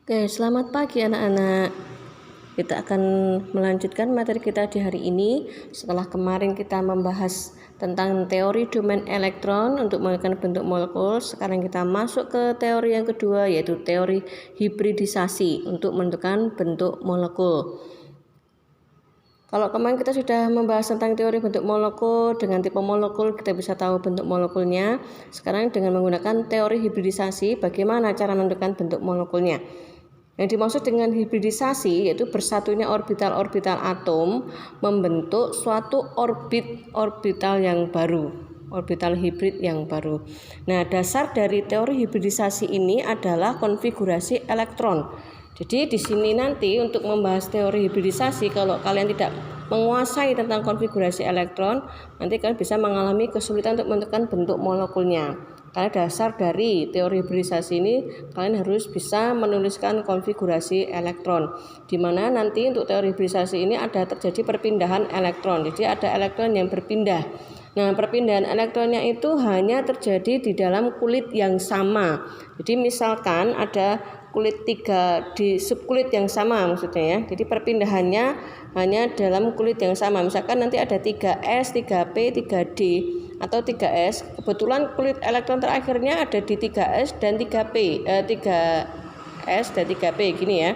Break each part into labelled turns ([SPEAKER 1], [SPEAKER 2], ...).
[SPEAKER 1] Oke, selamat pagi anak-anak. Kita akan melanjutkan materi kita di hari ini. Setelah kemarin kita membahas tentang teori domain elektron untuk menentukan bentuk molekul, sekarang kita masuk ke teori yang kedua, yaitu teori hibridisasi untuk menentukan bentuk molekul. Kalau kemarin kita sudah membahas tentang teori bentuk molekul, dengan tipe molekul kita bisa tahu bentuk molekulnya. Sekarang dengan menggunakan teori hibridisasi, bagaimana cara menentukan bentuk molekulnya. Yang dimaksud dengan hibridisasi yaitu bersatunya orbital-orbital atom membentuk suatu orbital yang baru, orbital hibrid yang baru. Nah, dasar dari teori hibridisasi ini adalah konfigurasi elektron. Jadi di sini nanti untuk membahas teori hibridisasi, kalau kalian tidak menguasai tentang konfigurasi elektron, nanti kalian bisa mengalami kesulitan untuk menentukan bentuk molekulnya. Karena dasar dari teori hibridisasi ini kalian harus bisa menuliskan konfigurasi elektron, di mana nanti untuk teori hibridisasi ini ada terjadi perpindahan elektron. Jadi ada elektron yang berpindah. Nah, perpindahan elektronnya itu hanya terjadi di dalam kulit yang sama. Jadi misalkan ada kulit 3 di subkulit yang sama maksudnya ya. Jadi perpindahannya hanya dalam kulit yang sama. Misalkan nanti ada 3S, 3P, 3D atau 3S. Kebetulan kulit elektron terakhirnya ada di 3S dan 3P, 3S dan 3P gini ya.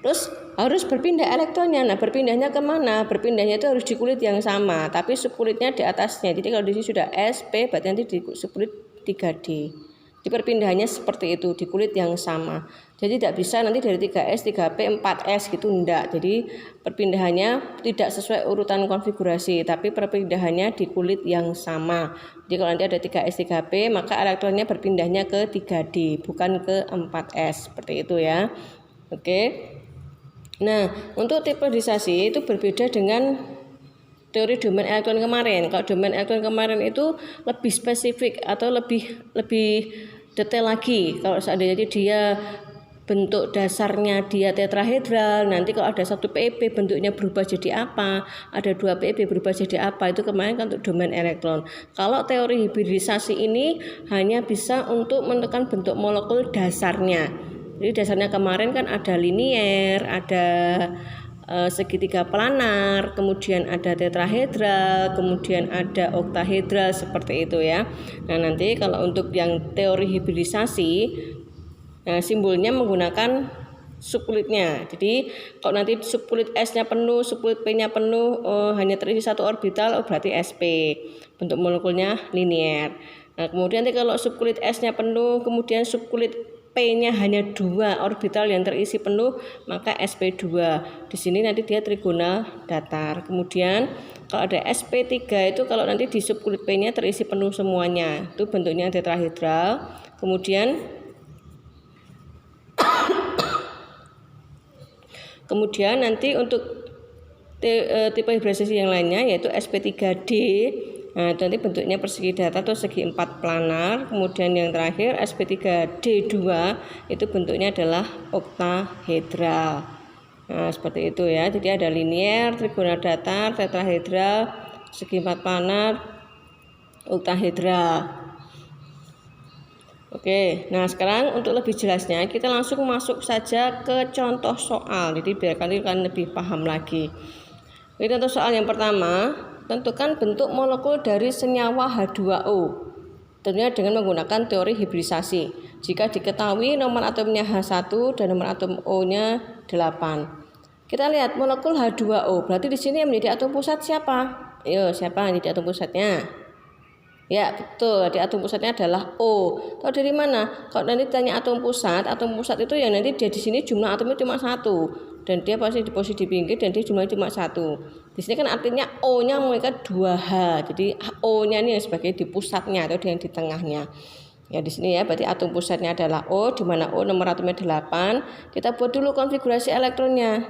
[SPEAKER 1] Terus harus berpindah elektronnya. Nah, berpindahnya kemana? Berpindahnya itu harus di kulit yang sama, tapi subkulitnya di atasnya. Jadi kalau di sini sudah SP, berarti nanti di subkulit 3D. Di perpindahannya seperti itu, di kulit yang sama. Jadi tidak bisa nanti dari 3S, 3P, 4S gitu, enggak. Jadi perpindahannya tidak sesuai urutan konfigurasi, tapi perpindahannya di kulit yang sama. Jadi kalau nanti ada 3S, 3P, maka elektronnya berpindahnya ke 3D, bukan ke 4S, seperti itu ya. Oke. Nah, untuk tipe hibridisasi itu berbeda dengan teori domain elektron kemarin. Kalau domain elektron kemarin itu lebih spesifik atau lebih detail lagi. Kalau seandainya dia bentuk dasarnya dia tetrahedral, nanti kalau ada satu PEB bentuknya berubah jadi apa, ada 2 PEB berubah jadi apa, itu kemarin kan untuk domain elektron. Kalau teori hibridisasi ini hanya bisa untuk menentukan bentuk molekul dasarnya. Jadi dasarnya kemarin kan ada linier, ada segitiga planar, kemudian ada tetrahedral, kemudian ada oktahedral, seperti itu ya. Nah, nanti kalau untuk yang teori hibridisasi, simbolnya menggunakan subkulitnya. Jadi kalau nanti subkulit S-nya penuh, subkulit P-nya penuh, hanya terisi satu orbital, berarti SP. Bentuk molekulnya linier. Nah, kemudian nanti kalau subkulit S-nya penuh, kemudian subkulit P-nya hanya 2 orbital yang terisi penuh, maka SP2. Di sini nanti dia trigonal datar. Kemudian kalau ada SP3 itu kalau nanti di subkulit P-nya terisi penuh semuanya, itu bentuknya tetrahedral. Kemudian nanti untuk tipe hibridisasi yang lainnya yaitu SP3D. Nah, nanti bentuknya persegi datar atau segi 4 planar. Kemudian yang terakhir SP3D2 itu bentuknya adalah oktahedral. Nah, seperti itu ya. Jadi ada linier, trigonal datar, tetrahedral, segi 4 planar, oktahedral. Oke, nah sekarang untuk lebih jelasnya kita langsung masuk saja ke contoh soal. Jadi biar kalian lebih paham lagi. Ini contoh soal yang pertama. Tentukan bentuk molekul dari senyawa H2O, tentunya dengan menggunakan teori hibridisasi. Jika diketahui nomor atomnya H1 dan nomor atom O-nya 8. Kita lihat molekul H2O, berarti di sini yang menjadi atom pusat siapa? Ayo, siapa yang jadi atom pusatnya? Ya, betul, di atom pusatnya adalah O. Tahu dari mana? Kalau nanti tanya atom pusat itu yang nanti dia di sini jumlah atomnya cuma 1. Dan dia pasti di posisi pinggir dan dia jumlahnya cuma 1. Di sini kan artinya O-nya mengikat 2H. Jadi O-nya ini sebagai di pusatnya atau yang di tengahnya. Ya di sini ya, berarti atom pusatnya adalah O, di mana O nomor atomnya 8. Kita buat dulu konfigurasi elektronnya.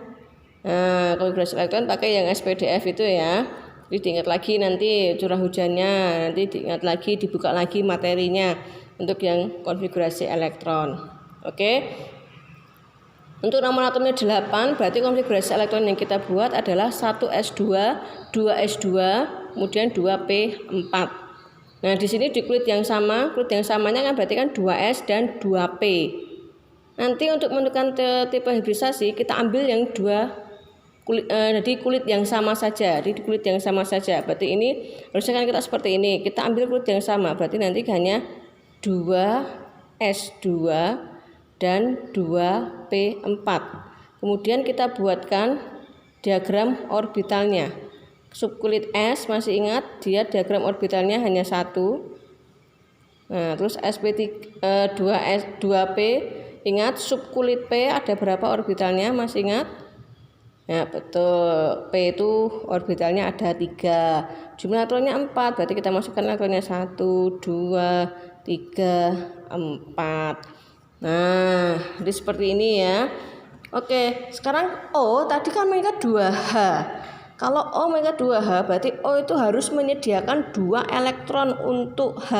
[SPEAKER 1] Nah, konfigurasi elektron pakai yang SPDF itu ya. Jadi diingat lagi nanti curah hujannya, nanti diingat lagi, dibuka lagi materinya untuk yang konfigurasi elektron. Oke. Untuk nomor atomnya 8, berarti konfigurasi elektron yang kita buat adalah 1s2, 2s2, kemudian 2p4. Nah, di sini di kulit yang sama, kulit yang samanya kan berarti kan 2s dan 2p. Nanti untuk menentukan tipe hibridisasi kita ambil yang dua kulit, jadi kulit yang sama saja. Jadi kulit yang sama saja. Berarti ini harusnya kan kita seperti ini. Kita ambil kulit yang sama. Berarti nanti hanya 2S2 dan 2P4. Kemudian kita buatkan diagram orbitalnya. Subkulit S masih ingat dia diagram orbitalnya hanya 1. Nah, terus sp2p ingat subkulit P ada berapa orbitalnya, masih ingat? Ya betul, P itu orbitalnya ada 3, jumlah elektronnya 4, berarti kita masukkan elektronnya 1, 2, 3, 4. Nah jadi seperti ini ya. Oke, sekarang O tadi kan mengikat 2H. Kalau O mengikat 2H berarti O itu harus menyediakan 2 elektron untuk H.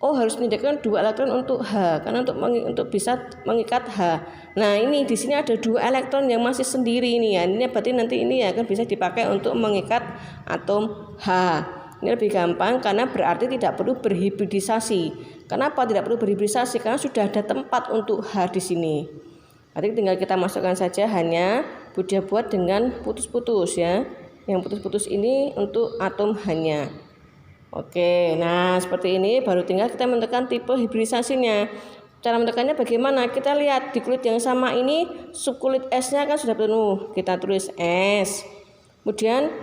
[SPEAKER 1] O harus menyediakan 2 elektron untuk H karena untuk bisa mengikat H. Nah ini di sini ada 2 elektron yang masih sendiri ini ya. Ini berarti nanti ini akan bisa dipakai untuk mengikat atom H. Ini lebih gampang karena berarti tidak perlu berhibridisasi. Kenapa tidak perlu berhibridisasi? Karena sudah ada tempat untuk H di sini. Nanti tinggal kita masukkan saja, hanya dia buat dengan putus-putus ya. Yang putus-putus ini untuk atom H-nya. Oke, nah seperti ini baru tinggal kita menentukan tipe hibridisasinya. Cara menentukannya bagaimana? Kita lihat di kulit yang sama ini subkulit S-nya kan sudah penuh. Kita tulis S. Kemudian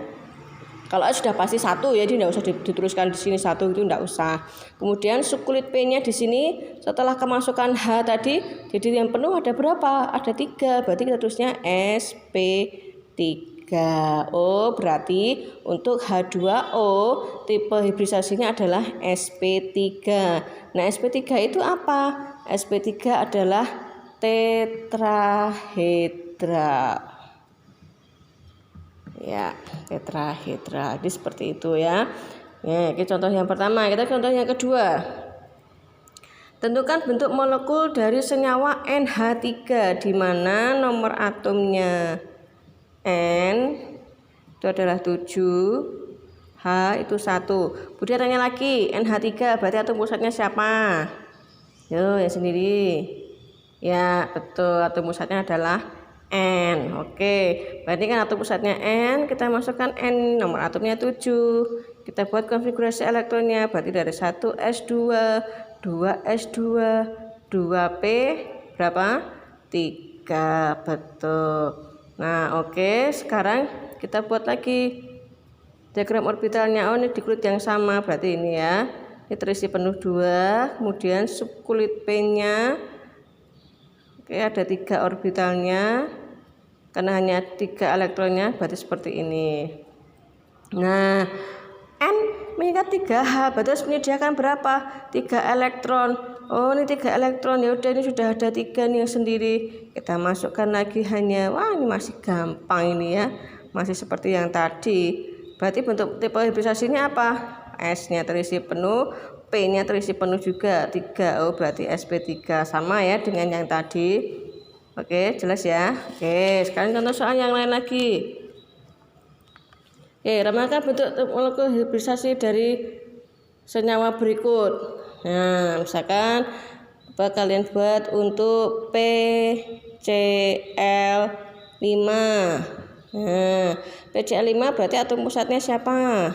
[SPEAKER 1] kalau S sudah pasti 1 ya, tidak usah dituliskan di sini 1 itu tidak usah. Kemudian subkulit P-nya di sini setelah kemasukan H tadi, jadi yang penuh ada berapa? Ada 3. Berarti kita tulisnya SP3. Oh berarti untuk H2O tipe hibridisasinya adalah sp3. Nah sp3 itu apa? sp3 adalah tetrahedra. Ya, tetrahedra. Jadi seperti itu ya. Nah, ini contoh yang pertama. Kita contoh yang kedua. Tentukan bentuk molekul dari senyawa NH3 di mana nomor atomnya N itu adalah 7, H itu 1. Kemudian tanya lagi, NH3 berarti atom pusatnya siapa? Yo, yang sendiri. Ya, betul, atom pusatnya adalah N. Oke, berarti kan atom pusatnya N, kita masukkan N, nomor atomnya 7. Kita buat konfigurasi elektronnya, berarti dari 1S2, 2S2, 2P berapa? 3, betul. Nah oke, sekarang kita buat lagi diagram orbitalnya. Oh ini di kulit yang sama, berarti ini ya. Ini terisi penuh 2, kemudian subkulit P-nya. Oke, ada 3 orbitalnya. Karena hanya 3 elektronnya, berarti seperti ini. Nah, N mengikat 3H, berarti harus menyediakan berapa? 3 elektron. Oh ini 3 elektron, ya udah ini sudah ada 3 nih yang sendiri. Kita masukkan lagi hanya, wah ini masih gampang ini ya, masih seperti yang tadi. Berarti bentuk tipe hibridisasinya apa? S-nya terisi penuh, P-nya terisi penuh juga 3. Oh berarti sp3 sama ya dengan yang tadi. Oke jelas ya. Oke sekarang contoh soal yang lain lagi. Oke, ramalkan bentuk molekul hibridisasi dari senyawa berikut. Nah, misalkan apa kalian buat untuk PCl5. Nah, PCl5 berarti atom pusatnya siapa?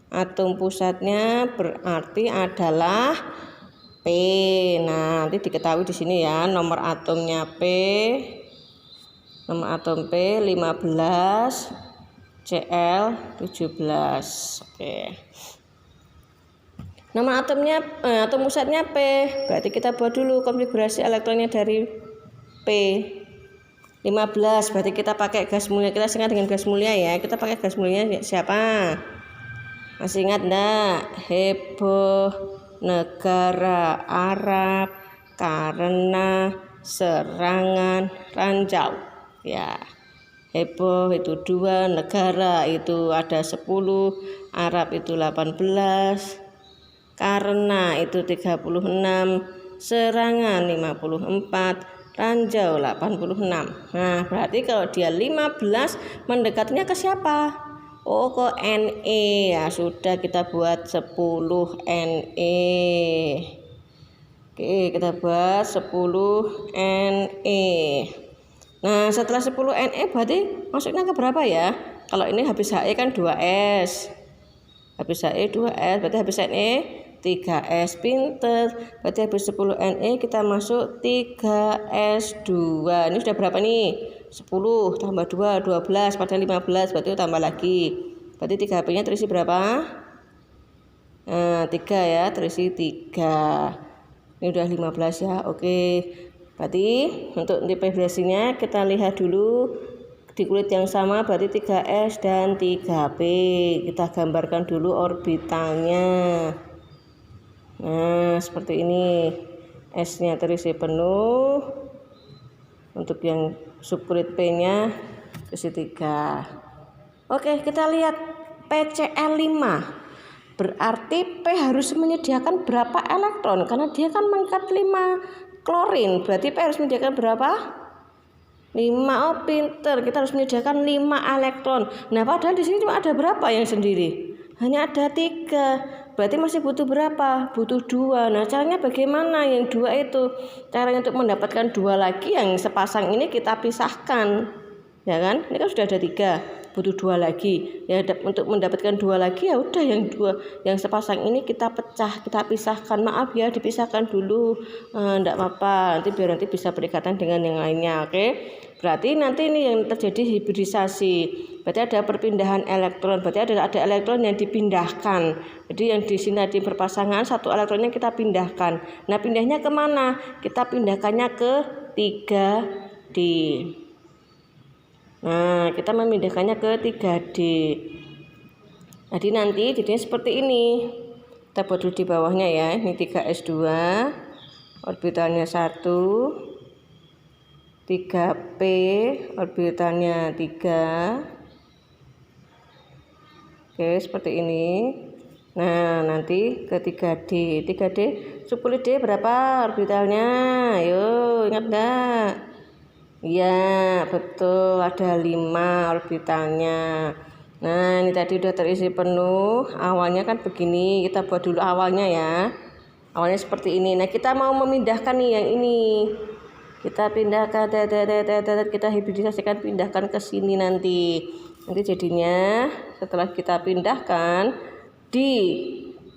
[SPEAKER 1] Atom pusatnya berarti adalah P. Nah, nanti diketahui di sini ya, nomor atomnya P. Nomor atom P 15, Cl 17. Oke. Nama atomnya atom pusatnya P. Berarti kita buat dulu konfigurasi elektronnya dari P. 15 berarti kita pakai gas mulia. Kita ingat dengan gas mulia ya. Kita pakai gas mulianya siapa? Masih ingat enggak? Heboh negara Arab karena serangan ranjau. Ya. Heboh itu 2, negara itu ada 10, Arab itu 18. Karena itu 36, serangan 54, ranjau 86. Nah berarti kalau dia 15 mendekatnya ke siapa? Oh ke Ne. Ya sudah kita buat 10 Ne. Oke, kita buat 10 Ne. Nah, setelah 10 Ne berarti masuknya ke berapa ya? Kalau ini habis He kan 2S. Habis He 2S, berarti habis Ne 3S. Pinter. Berarti habis 10 Ne kita masuk 3S2. Ini sudah berapa nih? 10 tambah 2, 12, pada 15, berarti tambah lagi. Berarti 3HP-nya terisi berapa? Nah, 3 ya, terisi 3. Ini udah 15 ya. Oke. Berarti untuk tipe vibrasinya kita lihat dulu di kulit yang sama, berarti 3S dan 3P. Kita gambarkan dulu orbitalnya. Nah, seperti ini. S-nya terisi penuh. Untuk yang subkulit P-nya terisi 3. Oke, kita lihat PCl5. Berarti P harus menyediakan berapa elektron? Karena dia kan mengikat 5 klorin. Berarti P harus menyediakan berapa? 5. Oh, pinter. Kita harus menyediakan 5 elektron. Nah, padahal di sini cuma ada berapa yang sendiri? Hanya ada 3. Berarti masih butuh berapa? Butuh 2. Nah, caranya bagaimana? Yang 2 itu caranya untuk mendapatkan 2 lagi, yang sepasang ini kita pisahkan. Ya kan? Ini kan sudah ada 3. Butuh 2 lagi ya. Untuk mendapatkan 2 lagi ya udah yang 2 yang sepasang ini kita pecah, kita pisahkan. Maaf ya, dipisahkan dulu, enggak apa-apa, nanti bisa berdekatan dengan yang lainnya. Oke, berarti nanti ini yang terjadi hibridisasi, berarti ada perpindahan elektron, berarti ada elektron yang dipindahkan. Jadi yang di sini di berpasangan, satu elektronnya kita pindahkan. Nah, pindahnya kemana? Kita pindahkannya ke 3D. Nah, kita memindahkannya ke 3D. Jadi nanti jadinya seperti ini. Kita buat dulu di bawahnya ya. Ini 3S2, orbitalnya 1, 3P, orbitalnya 3. Oke, seperti ini. Nah, nanti ke 3D. 3D, subkulit D berapa orbitalnya? Ayo, ingat enggak? Iya, betul, ada 5 orbitalnya. Nah, ini tadi udah terisi penuh. Awalnya kan begini, kita buat dulu awalnya ya. Awalnya seperti ini. Nah, kita mau memindahkan nih yang ini. Kita pindahkan, kita hibridisasikan, pindahkan ke sini nanti. Nanti jadinya setelah kita pindahkan, di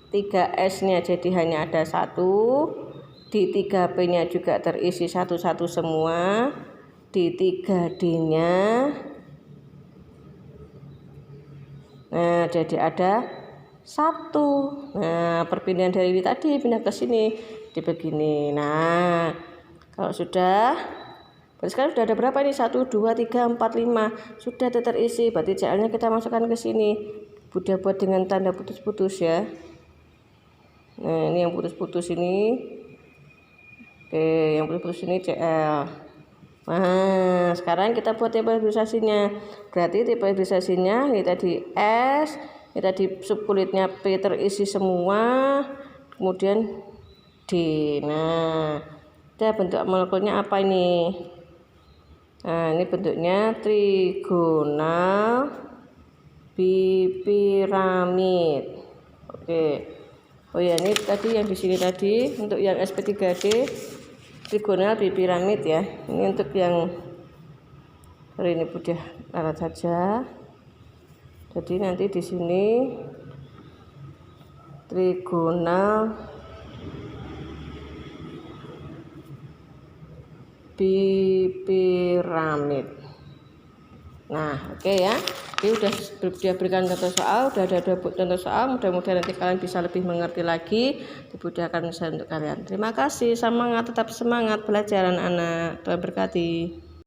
[SPEAKER 1] 3S-nya jadi hanya ada 1. Di 3P-nya juga terisi 1-1 semua. Di 3D-nya nah jadi ada 1. Nah, perpindahan dari ini tadi pindah ke sini di begini. Nah, kalau sudah, berarti sekarang sudah ada berapa nih? 1, 2, 3, 4, 5 sudah terisi. Berarti Cl-nya kita masukkan ke sini. Udah buat dengan tanda putus-putus ya. Nah, ini yang putus-putus ini. Oke, yang putus-putus ini Cl. Nah, sekarang kita buat tipe hibridisasinya. Berarti tipe hibridisasinya ini tadi S, ini tadi subkulitnya P terisi semua, kemudian D. Nah, ada bentuk molekulnya apa ini? Nah, ini bentuknya trigonal bipiramid. Oke. Oh ya, ini tadi yang di sini tadi untuk yang sp3d trigonal bipiramid ya. Ini untuk yang hari ini udah larat saja. Jadi nanti di sini trigonal bipiramid. Nah, oke ya. Oke, sudah berikan contoh soal, sudah ada 2 contoh soal. Mudah-mudahan nanti kalian bisa lebih mengerti lagi, dimudahkan untuk kalian. Terima kasih, semangat, tetap semangat belajar anak-anak. Tuhan berkati.